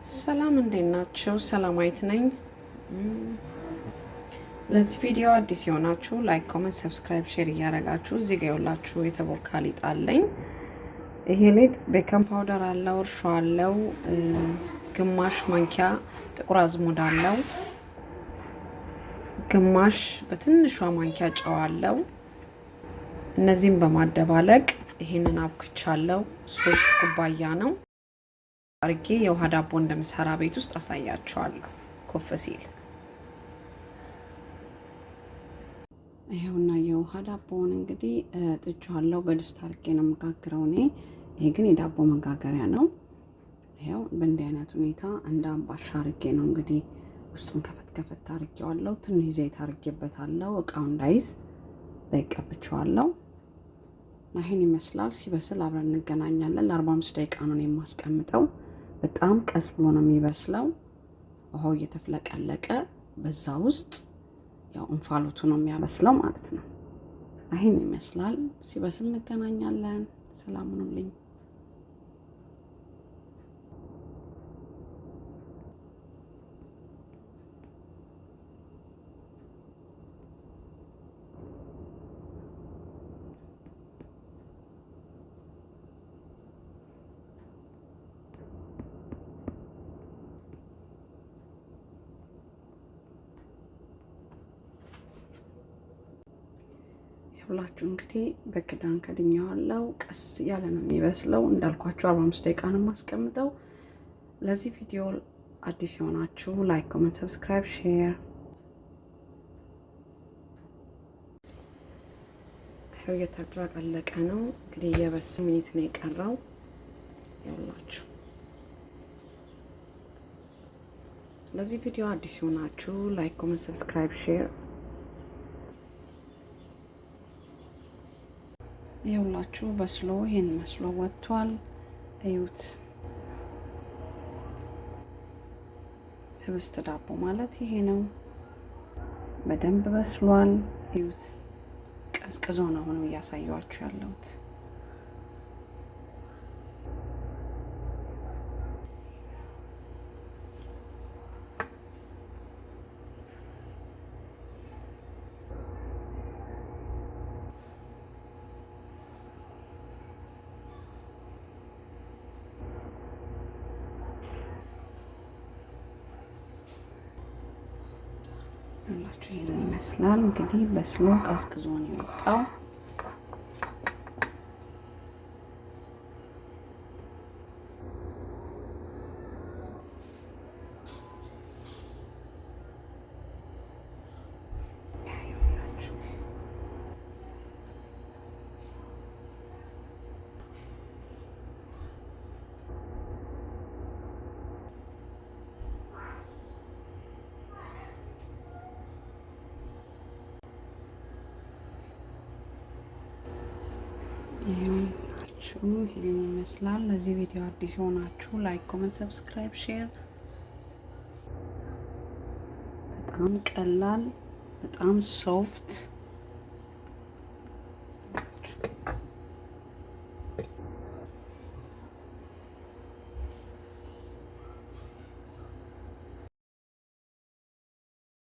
ሰላም እንዴት ናችሁ? ሰላማዊት ነኝ። ለዚህ ቪዲዮ አዲስ የሆናችሁ ላይክ፣ ኮሜንት፣ ሰብስክራይብ፣ ሼር እያደረጋችሁ እዚህ ጋር ያላችሁ የተቦካ ሊጥ አለኝ። ይሄ ሊጥ ቤኪንግ ፓውደር አለው፣ እርሾ አለው፣ ግማሽ ማንኪያ ጥቁር አዝሙድ አለው፣ ግማሽ በትንሿ ማንኪያ ጨው አለው። እነዚህን በማደባለቅ ይሄንን አብክቻለሁ። 3 ኩባያ ነው አርጌ የውሃ ዳቦ እንደምሰራ ቤት ውስጥ አሳያችኋለሁ። ኮፍ ሲል ይሄውና የውሃ ዳቦውን እንግዲህ ጥጃለሁ። በድስት አርጌ ነው መጋገረው እኔ። ይሄ ግን የዳቦ መጋገሪያ ነው። ይሄው በእንዲህ አይነት ሁኔታ እንደ አምባሻ አርጌ ነው እንግዲህ ውስጡን ከፈት አርጌዋለሁ። ትንሽ ዘይት አርጌበታለሁ እቃው እንዳይዝ ዘይቀብቻለሁ። ይሄን ይመስላል። ሲበስል አብረን እንገናኛለን። ለ45 ደቂቃ ነው የማስቀምጠው። በጣም ቀስ ብሎ ነው የሚበስለው። ውሃው እየተፍለቀለቀ በዛ ውስጥ ያው እንፋሎቱ ነው የሚያበስለው ማለት ነው። ይሄን ይመስላል። ሲበስል እንገናኛለን። ሰላም ሁኑልኝ። ሁላችሁ እንግዲህ በክዳን ከድኛዋለሁ። ቀስ ያለ ነው የሚበስለው። እንዳልኳችሁ 45 ደቂቃ ነው የማስቀምጠው። ለዚህ ቪዲዮ አዲስ የሆናችሁ ላይክ፣ ኮሜንት፣ ሰብስክራይብ፣ ሼር። ይሄው እየተደረቀለቀ ነው እንግዲህ የበሰለ ሚኒት ነው የቀረው። ይኸውላችሁ ለዚህ ቪዲዮ አዲስ የሆናችሁ ላይክ፣ ኮሜንት፣ ሰብስክራይብ፣ ሼር። ይኸውላችሁ በስሎ ይሄን መስሎ ወጥቷል። እዩት። ህብስት ዳቦ ማለት ይሄ ነው። በደንብ በስሏል። እዩት። ቀዝቅዞ ነው አሁን እያሳየኋችሁ ያለሁት። ሁላችሁ ይሄን ይመስላል እንግዲህ በስሎ ቀዝቅዞ ነው የወጣው። ይሄን ይመስላል። ለዚህ ቪዲዮ አዲስ የሆናችሁ ላይክ፣ ኮሜንት፣ ሰብስክራይብ፣ ሼር። በጣም ቀላል፣ በጣም ሶፍት